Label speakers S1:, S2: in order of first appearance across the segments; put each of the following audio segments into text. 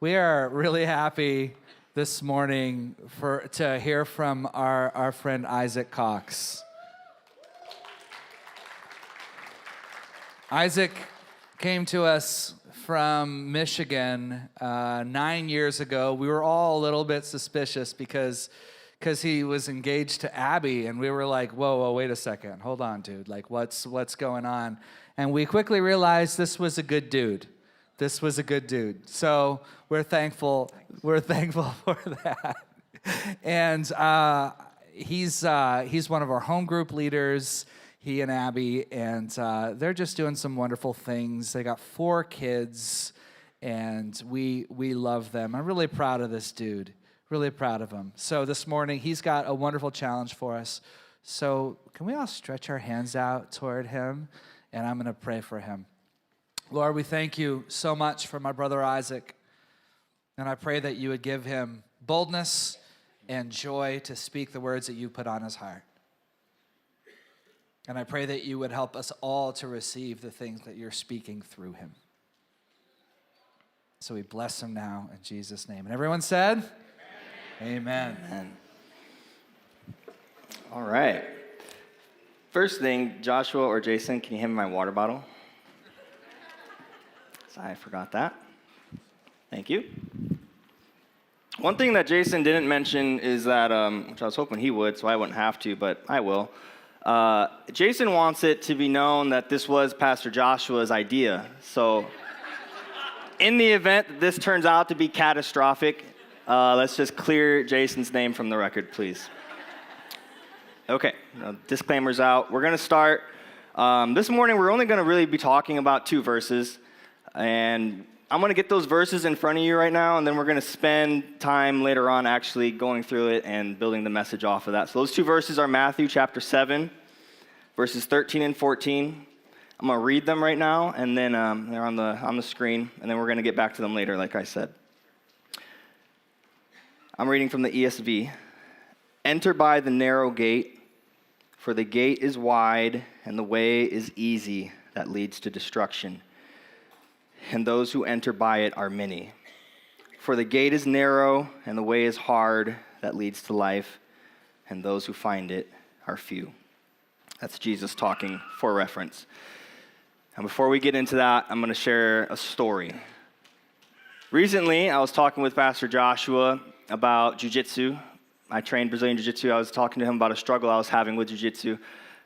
S1: We are really happy this morning to hear from our friend Isaac Cox. Isaac came to us from Michigan 9 years ago. We were all a little bit suspicious because he was engaged to Abby, and we were like, whoa, wait a second. Hold on, dude. Like, what's going on? And we quickly realized this was a good dude. This was a good dude. So we're thankful for that. And he's one of our home group leaders, he and Abby, and they're just doing some wonderful things. They got 4 kids, and we love them. I'm really proud of this dude, really proud of him. So this morning, he's got a wonderful challenge for us. So can we all stretch our hands out toward him? And I'm going to pray for him. Lord, we thank you so much for my brother Isaac, and I pray that you would give him boldness and joy to speak the words that you put on his heart. And I pray that you would help us all to receive the things that you're speaking through him. So we bless him now in Jesus' name. And everyone said, Amen.
S2: Amen. All right. First thing, Joshua or Jason, can you hand me my water bottle? I forgot that. Thank you. One thing that Jason didn't mention is that, which I was hoping he would, so I wouldn't have to, but I will. Jason wants it to be known that this was Pastor Joshua's idea. So in the event that this turns out to be catastrophic, let's just clear Jason's name from the record, please. Okay, disclaimer's out. We're going to start. This morning, we're only going to really be talking about 2 verses. And I'm going to get those verses in front of you right now, and then we're going to spend time later on actually going through it and building the message off of that. So those 2 verses are Matthew chapter 7, verses 13 and 14. I'm going to read them right now, and then they're on the screen, and then we're going to get back to them later, like I said. I'm reading from the ESV. Enter by the narrow gate, for the gate is wide, and the way is easy that leads to destruction. And those who enter by it are many. For the gate is narrow, and the way is hard that leads to life, and those who find it are few. That's Jesus talking for reference. And before we get into that, I'm going to share a story. Recently, I was talking with Pastor Joshua about jiu-jitsu. I trained Brazilian jiu-jitsu. I was talking to him about a struggle I was having with jiu-jitsu.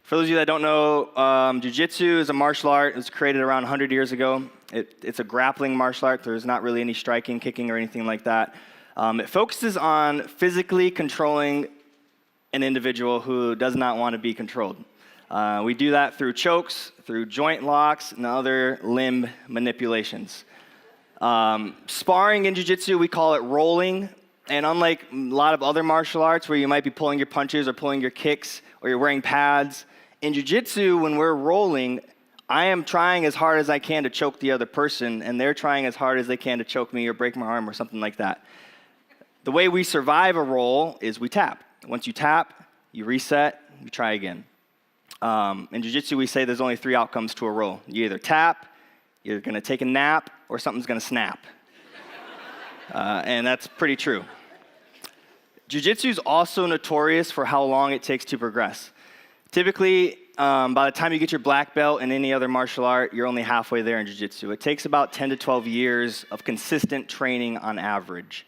S2: For those of you that don't know, jiu-jitsu is a martial art. It was created around 100 years ago. It's a grappling martial art. There's not really any striking, kicking, or anything like that. It focuses on physically controlling an individual who does not want to be controlled. We do that through chokes, through joint locks, and other limb manipulations. Sparring in jiu-jitsu, we call it rolling. And unlike a lot of other martial arts where you might be pulling your punches or pulling your kicks or you're wearing pads, in jiu-jitsu, when we're rolling, I am trying as hard as I can to choke the other person, and they're trying as hard as they can to choke me or break my arm or something like that. The way we survive a roll is we tap. Once you tap, you reset, you try again. In jiu-jitsu, we say there's only 3 outcomes to a roll. You either tap, you're going to take a nap, or something's going to snap. And that's pretty true. Jiu-jitsu is also notorious for how long it takes to progress. Typically, by the time you get your black belt in any other martial art, you're only halfway there in jiu-jitsu. It takes about 10 to 12 years of consistent training on average.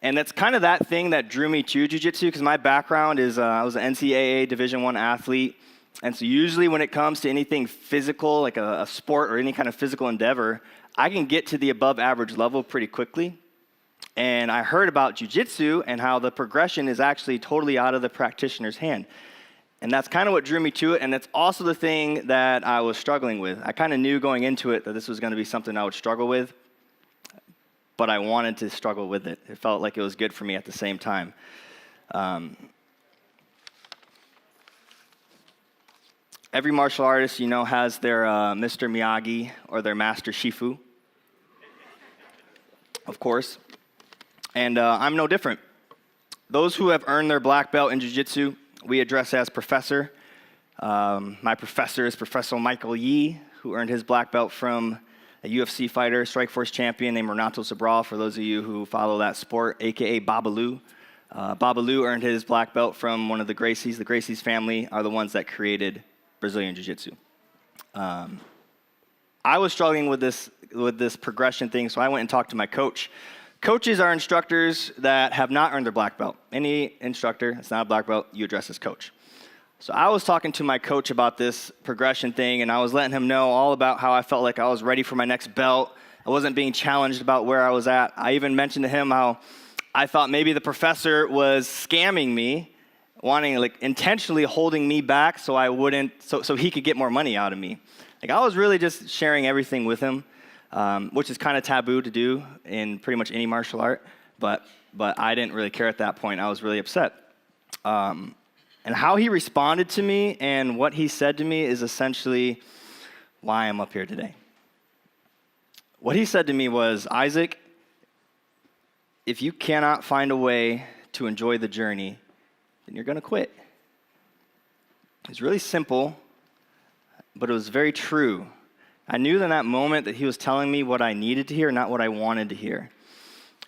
S2: And that's kind of that thing that drew me to jiu-jitsu, because my background is I was an NCAA Division I athlete. And so usually when it comes to anything physical, like a sport or any kind of physical endeavor, I can get to the above average level pretty quickly. And I heard about jiu-jitsu and how the progression is actually totally out of the practitioner's hand. And that's kind of what drew me to it, and it's also the thing that I was struggling with. I kind of knew going into it that this was going to be something I would struggle with, but I wanted to struggle with it. It felt like it was good for me at the same time. Every martial artist, has their Mr. Miyagi or their Master Shifu, of course. And I'm no different. Those who have earned their black belt in jiu-jitsu, we address as professor. My professor is Professor Michael Yee, who earned his black belt from a UFC fighter, Strikeforce champion named Renato Sobral, for those of you who follow that sport, a.k.a. Babalu. Babalu earned his black belt from one of the Gracies. The Gracies family are the ones that created Brazilian Jiu-Jitsu. I was struggling with this progression thing, so I went and talked to my coach. Coaches are instructors that have not earned their black belt. Any instructor that's not a black belt, you address as coach. So I was talking to my coach about this progression thing, and I was letting him know all about how I felt like I was ready for my next belt. I wasn't being challenged about where I was at. I even mentioned to him how I thought maybe the professor was scamming me, intentionally holding me back so he could get more money out of me. I was really just sharing everything with him, which is kind of taboo to do in pretty much any martial art, but I didn't really care at that point. I was really upset. And how he responded to me and what he said to me is essentially why I'm up here today. What he said to me was, Isaac, if you cannot find a way to enjoy the journey, then you're going to quit. It's really simple, but it was very true. I knew in that moment that he was telling me what I needed to hear, not what I wanted to hear.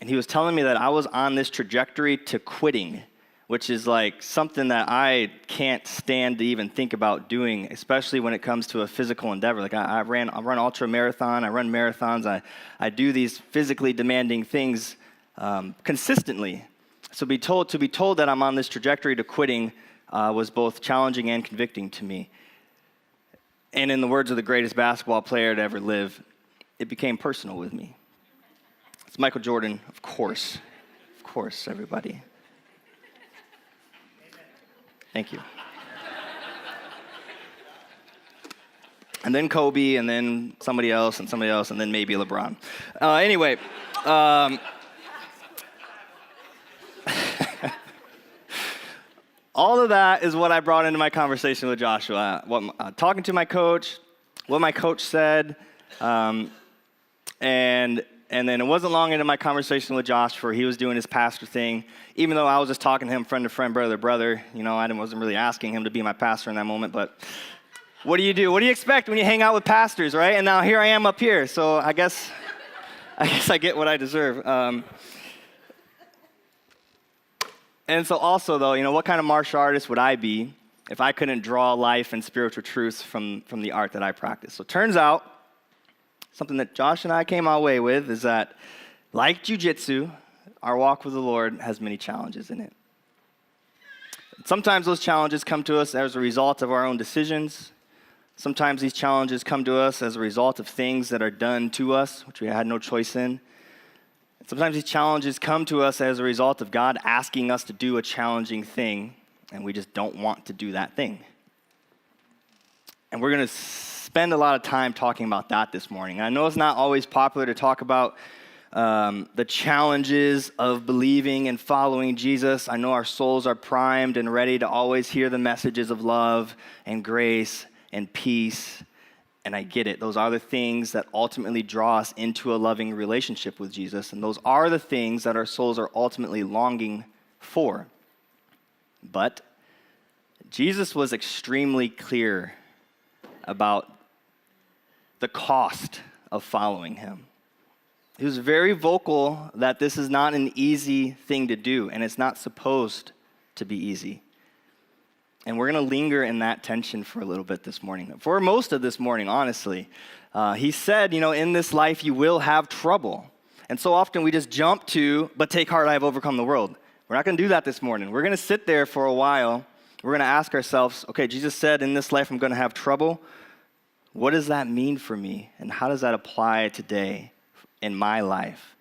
S2: And he was telling me that I was on this trajectory to quitting, which is like something that I can't stand to even think about doing, especially when it comes to a physical endeavor. I run ultra marathon, I run marathons, I do these physically demanding things consistently. So to be told that I'm on this trajectory to quitting was both challenging and convicting to me. And in the words of the greatest basketball player to ever live, it became personal with me. It's Michael Jordan, of course. Of course, everybody. Thank you. And then Kobe, and then somebody else, and then maybe LeBron. Anyway, all of that is what I brought into my conversation with Joshua. Talking to my coach, what my coach said, and then it wasn't long into my conversation with Josh where he was doing his pastor thing. Even though I was just talking to him friend to friend, brother to brother, I wasn't really asking him to be my pastor in that moment, but what do you do? What do you expect when you hang out with pastors, right? And now here I am up here, so I guess I get what I deserve. And so also, though, what kind of martial artist would I be if I couldn't draw life and spiritual truths from the art that I practice? So it turns out, something that Josh and I came our way with is that, like jiu-jitsu, our walk with the Lord has many challenges in it. Sometimes those challenges come to us as a result of our own decisions. Sometimes these challenges come to us as a result of things that are done to us, which we had no choice in. Sometimes these challenges come to us as a result of God asking us to do a challenging thing, and we just don't want to do that thing. And we're going to spend a lot of time talking about that this morning. I know it's not always popular to talk about the challenges of believing and following Jesus. I know our souls are primed and ready to always hear the messages of love and grace and peace. And I get it. Those are the things that ultimately draw us into a loving relationship with Jesus. And those are the things that our souls are ultimately longing for. But Jesus was extremely clear about the cost of following him. He was very vocal that this is not an easy thing to do, and it's not supposed to be easy. And we're going to linger in that tension for a little bit this morning. For most of this morning, honestly. He said, in this life you will have trouble. And so often we just jump to, but take heart, I have overcome the world. We're not going to do that this morning. We're going to sit there for a while. We're going to ask ourselves, okay, Jesus said in this life I'm going to have trouble. What does that mean for me? And how does that apply today in my life?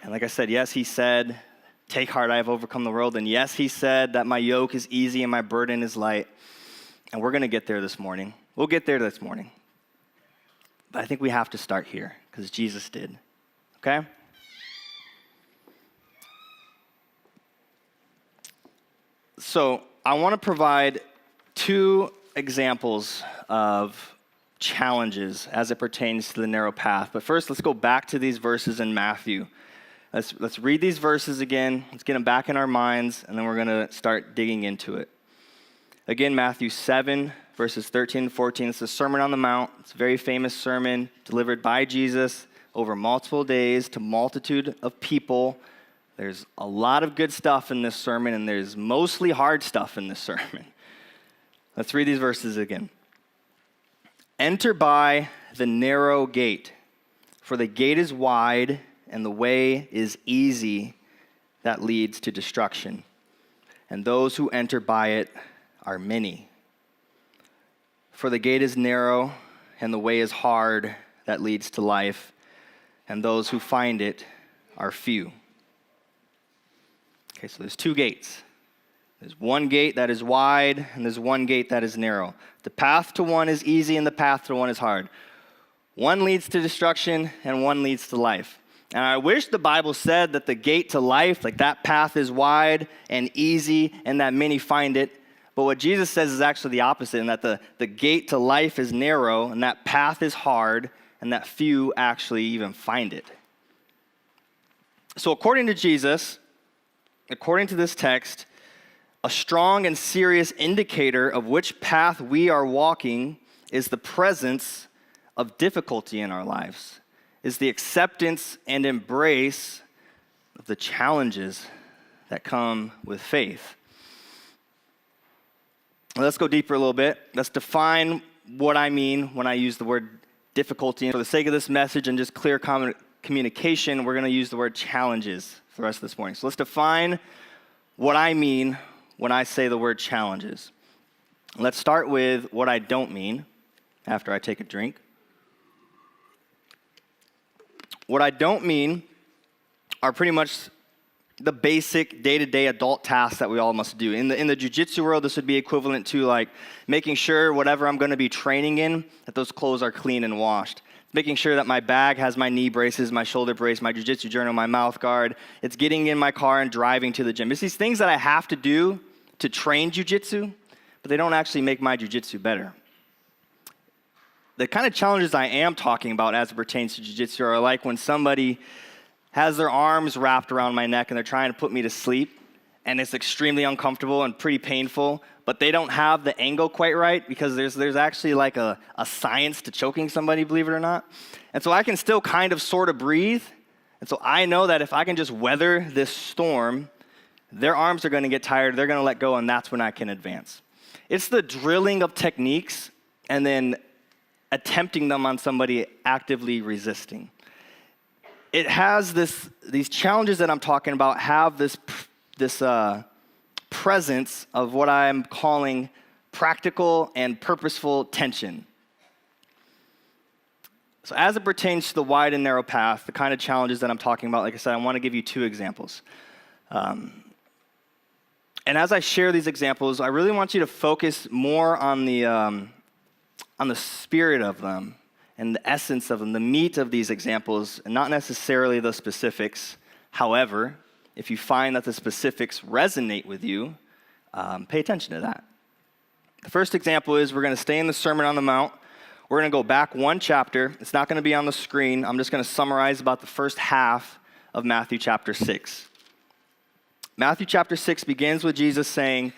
S2: And like I said, yes, he said, take heart, I have overcome the world. And yes, he said that my yoke is easy and my burden is light. And we're going to get there this morning. We'll get there this morning. But I think we have to start here because Jesus did. Okay? So I want to provide two examples of challenges as it pertains to the narrow path. But first, let's go back to these verses in Matthew. Let's read these verses again. Let's get them back in our minds, and then we're going to start digging into it. Again, Matthew 7, verses 13 and 14. It's the Sermon on the Mount. It's a very famous sermon delivered by Jesus over multiple days to multitude of people. There's a lot of good stuff in this sermon, and there's mostly hard stuff in this sermon. Let's read these verses again. Enter by the narrow gate, for the gate is wide and the way is easy that leads to destruction, and those who enter by it are many. For the gate is narrow and the way is hard that leads to life, and those who find it are few. Okay, so there's two gates. There's one gate that is wide, and there's one gate that is narrow. The path to one is easy, and the path to one is hard. One leads to destruction, and one leads to life. And I wish the Bible said that the gate to life, like that path is wide and easy, and that many find it. But what Jesus says is actually the opposite, and that the gate to life is narrow, and that path is hard, and that few actually even find it. So according to Jesus, according to this text, a strong and serious indicator of which path we are walking is the presence of difficulty in our lives, is the acceptance and embrace of the challenges that come with faith. Let's go deeper a little bit. Let's define what I mean when I use the word difficulty. And for the sake of this message and just clear communication, we're going to use the word challenges for the rest of this morning. So let's define what I mean when I say the word challenges. Let's start with what I don't mean after I take a drink. What I don't mean are pretty much the basic day-to-day adult tasks that we all must do. In the jiu-jitsu world, this would be equivalent to like making sure whatever I'm going to be training in, that those clothes are clean and washed. Making sure that my bag has my knee braces, my shoulder brace, my jiu-jitsu journal, my mouth guard. It's getting in my car and driving to the gym. It's these things that I have to do to train jiu-jitsu, but they don't actually make my jiu-jitsu better. The kind of challenges I am talking about as it pertains to jiu-jitsu are like when somebody has their arms wrapped around my neck and they're trying to put me to sleep, and it's extremely uncomfortable and pretty painful, but they don't have the angle quite right because there's actually like a science to choking somebody, believe it or not. And so I can still kind of sort of breathe, and so I know that if I can just weather this storm, their arms are going to get tired, they're going to let go, and that's when I can advance. It's the drilling of techniques and then attempting them on somebody actively resisting. It has these challenges that I'm talking about have this presence of what I'm calling practical and purposeful tension. So as it pertains to the wide and narrow path, the kind of challenges that I'm talking about, like I said, I want to give you two examples. And as I share these examples, I really want you to focus more on the spirit of them and the essence of them, the meat of these examples, and not necessarily the specifics. However, if you find that the specifics resonate with you, pay attention to that. The first example is we're going to stay in the Sermon on the Mount. We're going to go back one chapter. It's not going to be on the screen. I'm just going to summarize about the first half of Matthew chapter 6. Matthew chapter 6 begins with Jesus saying,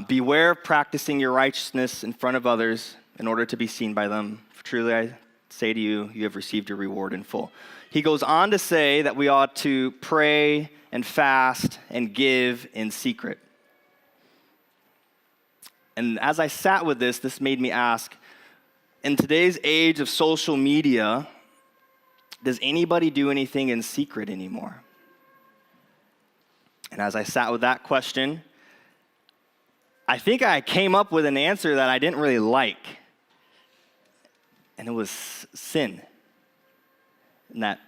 S2: beware of practicing your righteousness in front of others in order to be seen by them. For truly I say to you, you have received your reward in full. He goes on to say that we ought to pray and fast and give in secret. And as I sat with this made me ask, in today's age of social media, does anybody do anything in secret anymore? And as I sat with that question, I think I came up with an answer that I didn't really like. And it was sin. And that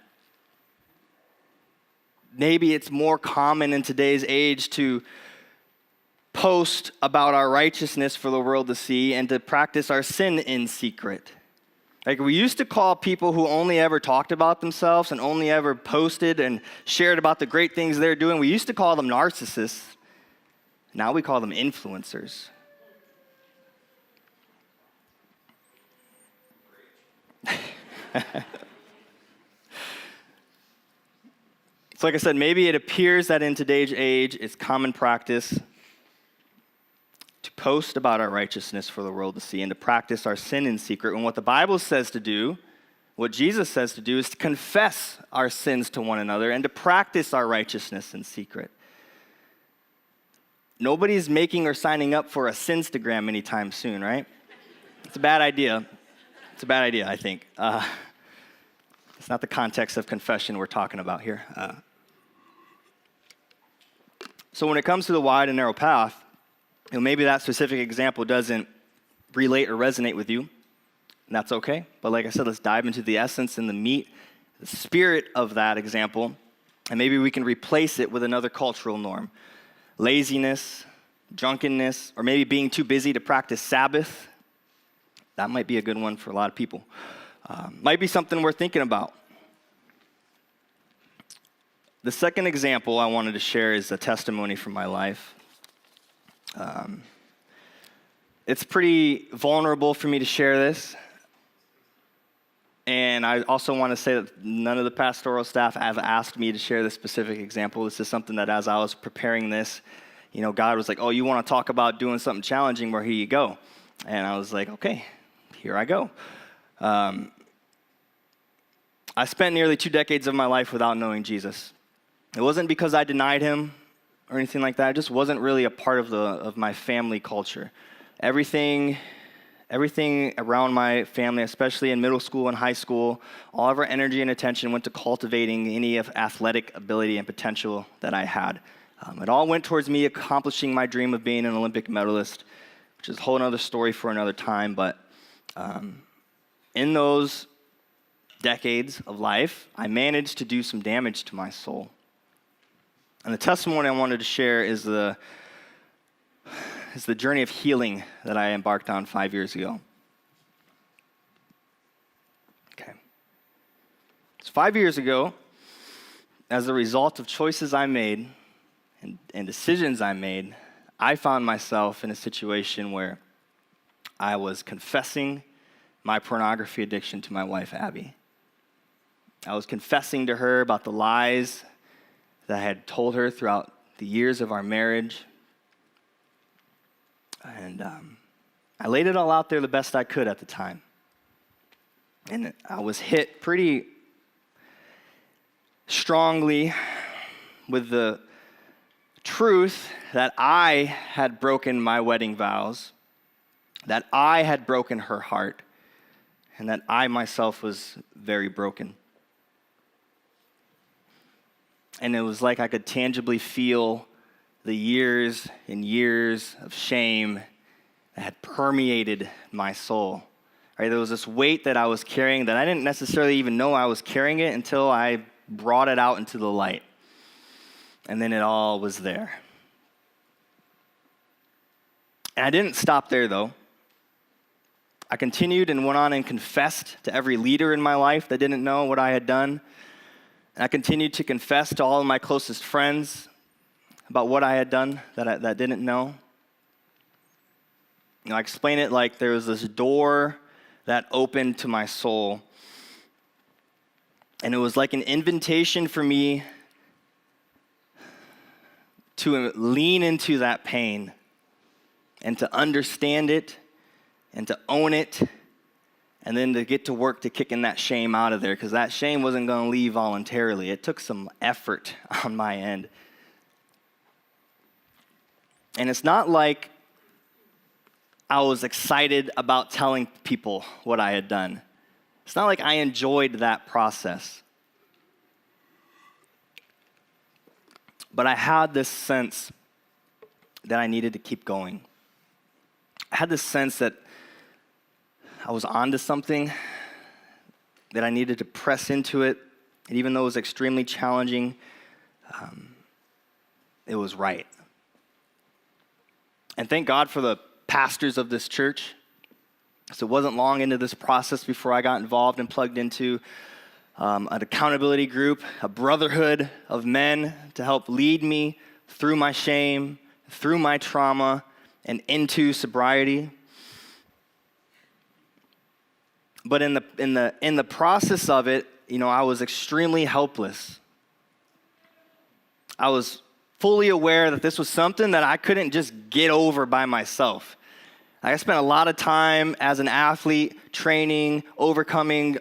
S2: maybe it's more common in today's age to post about our righteousness for the world to see and to practice our sin in secret. Like we used to call people who only ever talked about themselves and only ever posted and shared about the great things they're doing, we used to call them narcissists. Now we call them influencers. So like I said, maybe it appears that in today's age, it's common practice to boast about our righteousness for the world to see and to practice our sin in secret. And what the Bible says to do, what Jesus says to do, is to confess our sins to one another and to practice our righteousness in secret. Nobody's making or signing up for a Sinstagram anytime soon, right? It's a bad idea. It's a bad idea, I think. It's not the context of confession we're talking about here. So when it comes to the wide and narrow path, maybe that specific example doesn't relate or resonate with you, and that's okay. But like I said, let's dive into the essence and the meat, the spirit of that example, and maybe we can replace it with another cultural norm. Laziness, drunkenness, or maybe being too busy to practice Sabbath. That might be a good one for a lot of people. Might be something we're thinking about. The second example I wanted to share is a testimony from my life. It's pretty vulnerable for me to share this. And I also want to say that none of the pastoral staff have asked me to share this specific example. This is something that as I was preparing this, God was like, oh, you want to talk about doing something challenging? Well, here you go. And I was like, okay, here I go. I spent nearly 2 decades of my life without knowing Jesus. It wasn't because I denied him or anything like that. It just wasn't really a part of my family culture. Everything around my family, especially in middle school and high school, all of our energy and attention went to cultivating any of athletic ability and potential that I had. It all went towards me accomplishing my dream of being an Olympic medalist, which is a whole other story for another time. But in those decades of life, I managed to do some damage to my soul. And the testimony I wanted to share is the journey of healing that I embarked on 5 years ago. Okay. So 5 years ago, as a result of choices I made and decisions I made, I found myself in a situation where I was confessing my pornography addiction to my wife, Abby. I was confessing to her about the lies that I had told her throughout the years of our marriage. And I laid it all out there the best I could at the time. And I was hit pretty strongly with the truth that I had broken my wedding vows, that I had broken her heart, and that I myself was very broken. And it was like I could tangibly feel the years and years of shame that had permeated my soul. Right? There was this weight that I was carrying that I didn't necessarily even know I was carrying it until I brought it out into the light. And then it all was there. And I didn't stop there, though. I continued and went on and confessed to every leader in my life that didn't know what I had done. And I continued to confess to all of my closest friends about what I had done that didn't know. I explain it like there was this door that opened to my soul. And it was like an invitation for me to lean into that pain and to understand it and to own it, and then to get to work to kicking that shame out of there, because that shame wasn't going to leave voluntarily. It took some effort on my end. And it's not like I was excited about telling people what I had done. It's not like I enjoyed that process. But I had this sense that I needed to keep going. I had this sense that I was onto something, that I needed to press into it, and even though it was extremely challenging, it was right. And thank God for the pastors of this church. So it wasn't long into this process before I got involved and plugged into an accountability group, a brotherhood of men to help lead me through my shame, through my trauma, and into sobriety. But in the process of it, I was extremely helpless. I was fully aware that this was something that I couldn't just get over by myself. I spent a lot of time as an athlete training, overcoming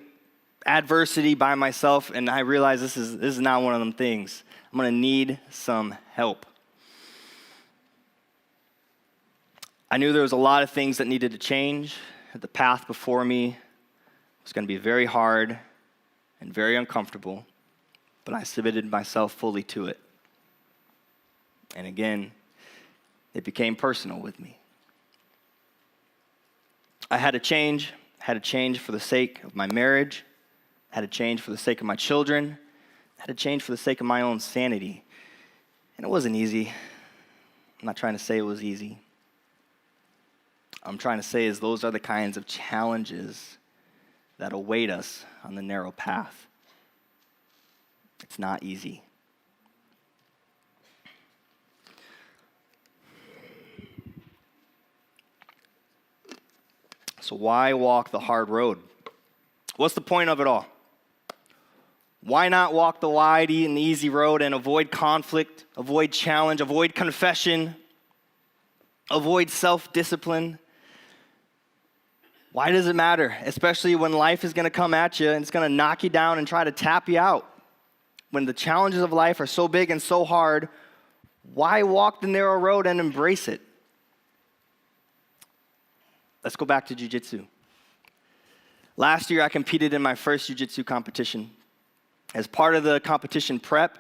S2: adversity by myself, and I realized this is not one of them things. I'm going to need some help. I knew there was a lot of things that needed to change. The path before me was going to be very hard and very uncomfortable, but I submitted myself fully to it. And again, it became personal with me. I had to change for the sake of my marriage, had to change for the sake of my children, had to change for the sake of my own sanity. And it wasn't easy. I'm not trying to say it was easy. I'm trying to say is those are the kinds of challenges that await us on the narrow path. It's not easy. So why walk the hard road? What's the point of it all? Why not walk the wide and easy road and avoid conflict, avoid challenge, avoid confession, avoid self-discipline? Why does it matter? Especially when life is going to come at you and it's going to knock you down and try to tap you out. When the challenges of life are so big and so hard, why walk the narrow road and embrace it? Let's go back to jiu-jitsu. Last year, I competed in my first jiu-jitsu competition. As part of the competition prep,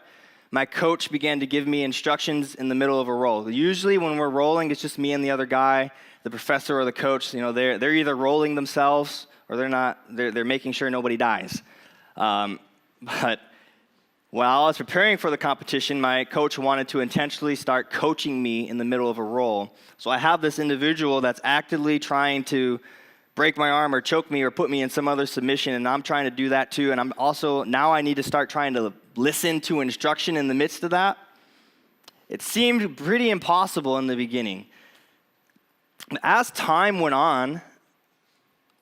S2: my coach began to give me instructions in the middle of a roll. Usually when we're rolling, it's just me and the other guy, the professor or the coach. You know, they're either rolling themselves or they're making sure nobody dies. But while I was preparing for the competition, my coach wanted to intentionally start coaching me in the middle of a roll. So I have this individual that's actively trying to break my arm or choke me or put me in some other submission, and I'm trying to do that too. And I'm also, now I need to start trying to listen to instruction in the midst of that. It seemed pretty impossible in the beginning. As time went on,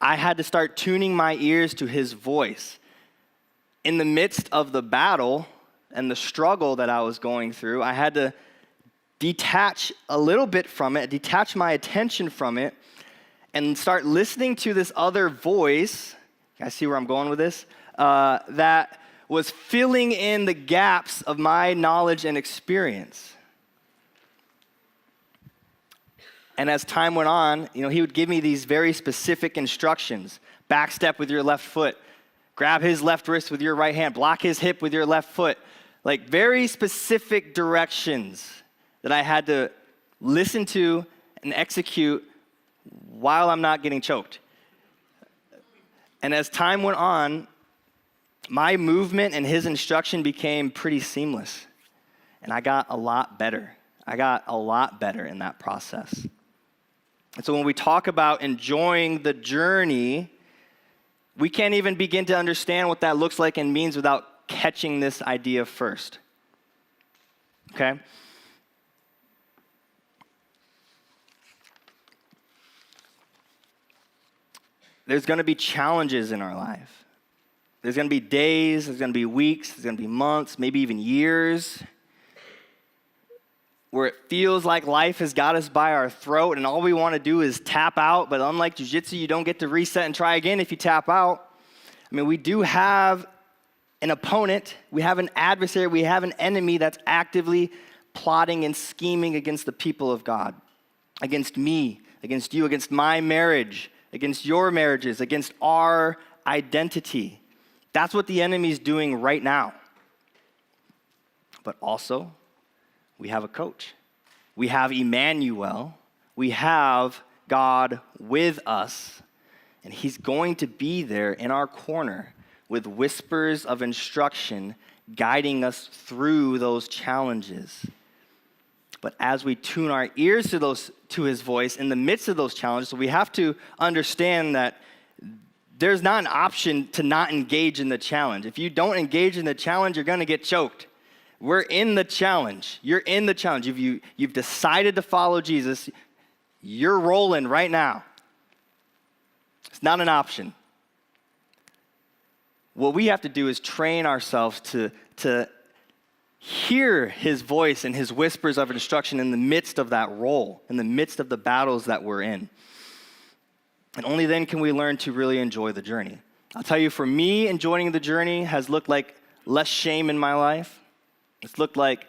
S2: I had to start tuning my ears to his voice. In the midst of the battle and the struggle that I was going through, I had to detach a little bit from it, detach my attention from it, and start listening to this other voice. You guys see where I'm going with this? That was filling in the gaps of my knowledge and experience. And as time went on, he would give me these very specific instructions. Back step with your left foot. Grab his left wrist with your right hand. Block his hip with your left foot. Like very specific directions that I had to listen to and execute while I'm not getting choked. And as time went on, my movement and his instruction became pretty seamless. And I got a lot better. I got a lot better in that process. And so when we talk about enjoying the journey, we can't even begin to understand what that looks like and means without catching this idea first. Okay? There's going to be challenges in our life. There's going to be days, there's going to be weeks, there's going to be months, maybe even years, where it feels like life has got us by our throat and all we want to do is tap out. But unlike jiu-jitsu, you don't get to reset and try again if you tap out. I mean, we do have an opponent, we have an adversary, we have an enemy that's actively plotting and scheming against the people of God, against me, against you, against my marriage, against your marriages, against our identity. That's what the enemy's doing right now. But also, we have a coach. We have Emmanuel. We have God with us. And he's going to be there in our corner with whispers of instruction guiding us through those challenges. But as we tune our ears to his voice in the midst of those challenges, we have to understand that there's not an option to not engage in the challenge. If you don't engage in the challenge, you're going to get choked. We're in the challenge. You're in the challenge. If you've decided to follow Jesus, you're rolling right now. It's not an option. What we have to do is train ourselves to hear his voice and his whispers of instruction in the midst of that role, in the midst of the battles that we're in. And only then can we learn to really enjoy the journey. I'll tell you, for me, enjoying the journey has looked like less shame in my life. It's looked like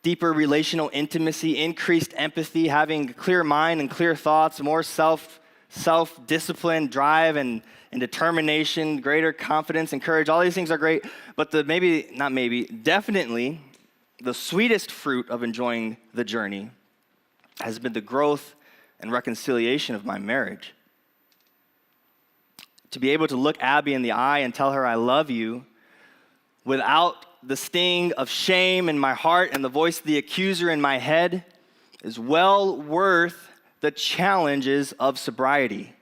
S2: deeper relational intimacy, increased empathy, having a clear mind and clear thoughts, more self-discipline, drive, and determination, greater confidence and courage. All these things are great, but definitely the sweetest fruit of enjoying the journey has been the growth and reconciliation of my marriage. To be able to look Abby in the eye and tell her I love you without the sting of shame in my heart and the voice of the accuser in my head is well worth the challenges of sobriety.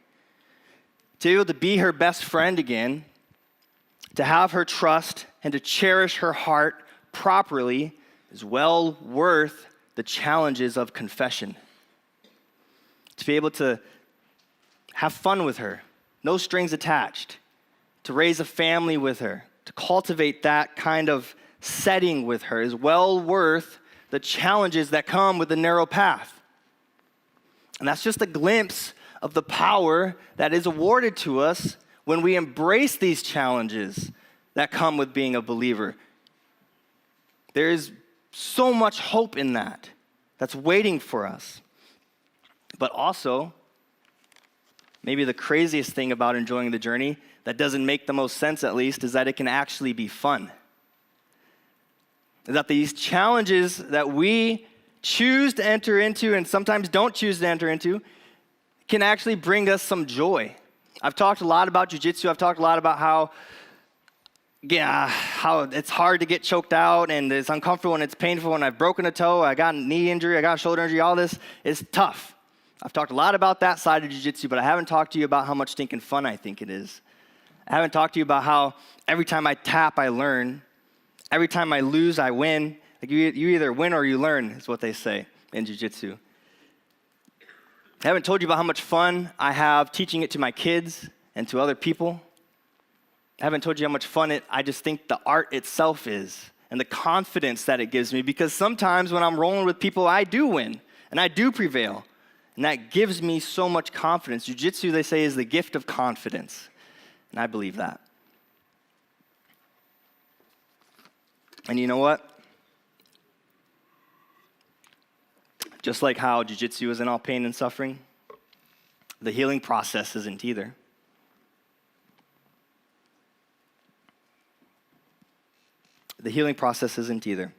S2: To be able to be her best friend again, to have her trust and to cherish her heart properly is well worth the challenges of confession. To be able to have fun with her, no strings attached, to raise a family with her, to cultivate that kind of setting with her is well worth the challenges that come with the narrow path. And that's just a glimpse of the power that is awarded to us when we embrace these challenges that come with being a believer. There is so much hope in that that's waiting for us. But also, maybe the craziest thing about enjoying the journey, that doesn't make the most sense at least, is that it can actually be fun. That these challenges that we choose to enter into and sometimes don't choose to enter into can actually bring us some joy. I've talked a lot about jiu-jitsu. I've talked a lot about how it's hard to get choked out and it's uncomfortable and it's painful and I've broken a toe, I got a knee injury, I got a shoulder injury, all this is tough. I've talked a lot about that side of jiu-jitsu, but I haven't talked to you about how much stinking fun I think it is. I haven't talked to you about how every time I tap, I learn. Every time I lose, I win. Like you either win or you learn, is what they say in jiu-jitsu. I haven't told you about how much fun I have teaching it to my kids and to other people. I haven't told you how much fun I just think the art itself is and the confidence that it gives me, because sometimes when I'm rolling with people, I do win and I do prevail. And that gives me so much confidence. Jiu-jitsu, they say, is the gift of confidence. And I believe that. And you know what? Just like how jiu-jitsu isn't all pain and suffering, the healing process isn't either. The healing process isn't either.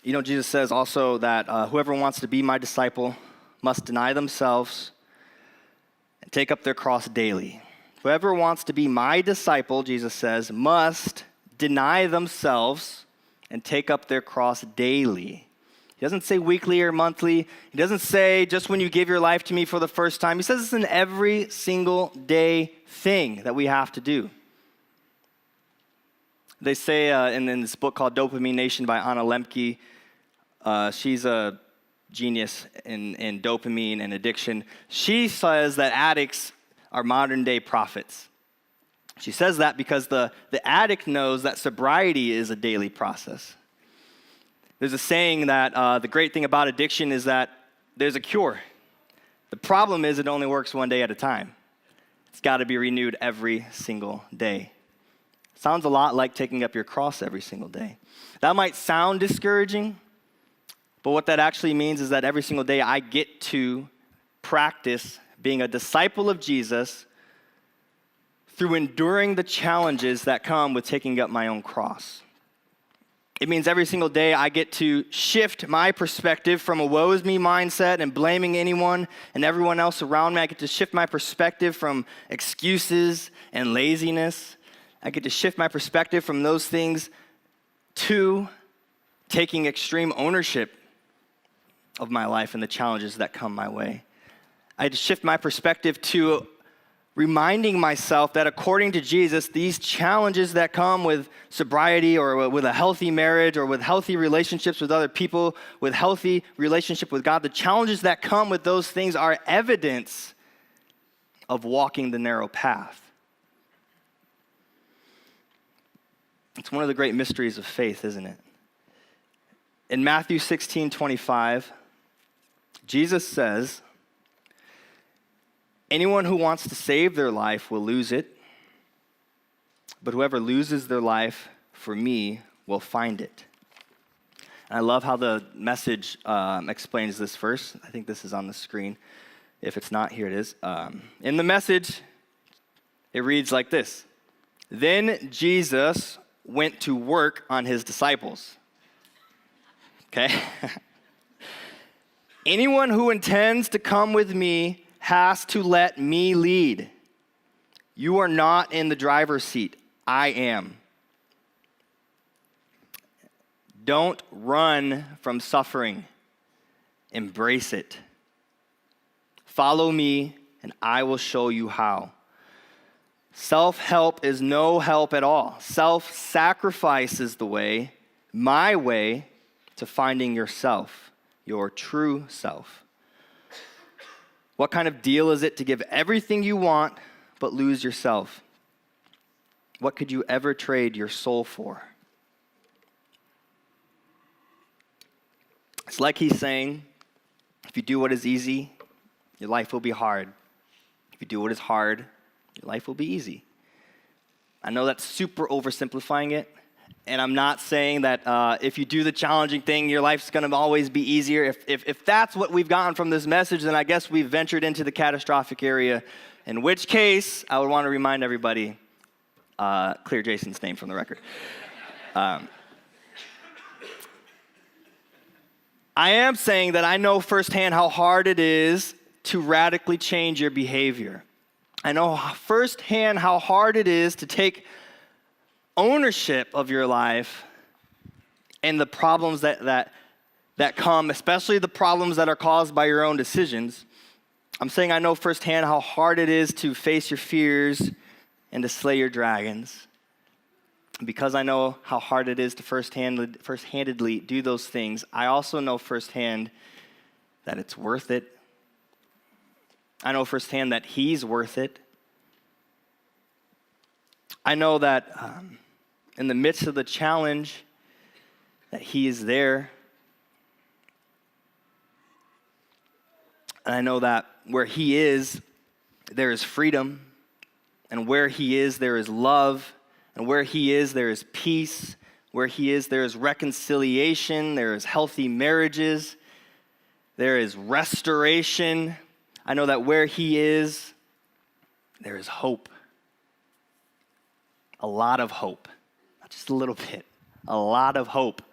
S2: You know, Jesus says also that whoever wants to be my disciple must deny themselves and take up their cross daily. Whoever wants to be my disciple, Jesus says, must deny themselves and take up their cross daily. He doesn't say weekly or monthly. He doesn't say just when you give your life to me for the first time. He says it's an every single day thing that we have to do. They say in this book called Dopamine Nation by Anna Lemke, she's a genius in dopamine and addiction. She says that addicts are modern day prophets. She says that because the addict knows that sobriety is a daily process. There's a saying that the great thing about addiction is that there's a cure. The problem is it only works one day at a time. It's got to be renewed every single day. Sounds a lot like taking up your cross every single day. That might sound discouraging, but what that actually means is that every single day I get to practice being a disciple of Jesus through enduring the challenges that come with taking up my own cross. It means every single day I get to shift my perspective from a woe is me mindset and blaming anyone and everyone else around me. I get to shift my perspective from excuses and laziness. I get to shift my perspective from those things to taking extreme ownership of my life and the challenges that come my way. I had to shift my perspective to reminding myself that according to Jesus, these challenges that come with sobriety or with a healthy marriage or with healthy relationships with other people, with healthy relationship with God, the challenges that come with those things are evidence of walking the narrow path. It's one of the great mysteries of faith, isn't it? In Matthew 16:25, Jesus says, anyone who wants to save their life will lose it, but whoever loses their life for me will find it. And I love how the Message explains this verse. I think this is on the screen. If it's not, here it is. In the Message, it reads like this. Then Jesus went to work on his disciples. Okay? Anyone who intends to come with me has to let me lead. You are not in the driver's seat. I am. Don't run from suffering. Embrace it. Follow me, and I will show you how. Self-help is no help at all. Self-sacrifice is the way, my way, to finding yourself, your true self. What kind of deal is it to give everything you want but lose yourself? What could you ever trade your soul for? It's like he's saying, if you do what is easy, your life will be hard. If you do what is hard, your life will be easy. I know that's super oversimplifying it, and I'm not saying that if you do the challenging thing, your life's going to always be easier. If that's what we've gotten from this message, then I guess we've ventured into the catastrophic area, in which case I would want to remind everybody, clear Jason's name from the record. I am saying that I know firsthand how hard it is to radically change your behavior. I know firsthand how hard it is to take ownership of your life and the problems that come, especially the problems that are caused by your own decisions. I'm saying I know firsthand how hard it is to face your fears and to slay your dragons. Because I know how hard it is to first-handedly do those things, I also know firsthand that it's worth it. I know firsthand that he's worth it. I know that in the midst of the challenge, that he is there. And I know that where he is, there is freedom. And where he is, there is love. And where he is, there is peace. Where he is, there is reconciliation. There is healthy marriages. There is restoration. I know that where he is, there is hope. A lot of hope. Not just a little bit. A lot of hope.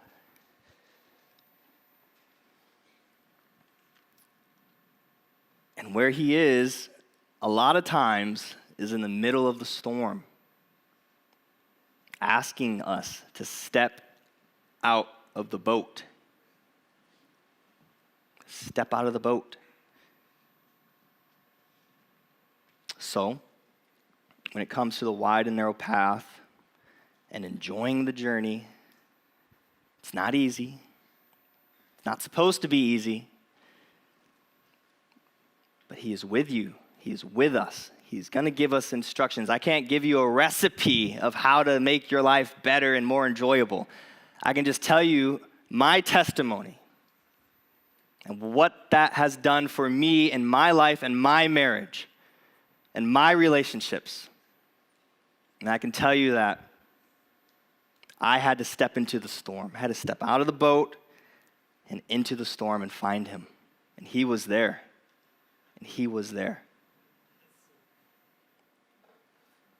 S2: And where he is, a lot of times, is in the middle of the storm, asking us to step out of the boat. Step out of the boat. So, when it comes to the wide and narrow path and enjoying the journey, it's not easy. It's not supposed to be easy. But he is with you. He is with us. He's going to give us instructions. I can't give you a recipe of how to make your life better and more enjoyable. I can just tell you my testimony and what that has done for me in my life and my marriage and my relationships. And I can tell you that I had to step into the storm. I had to step out of the boat and into the storm and find him. And he was there. And he was there.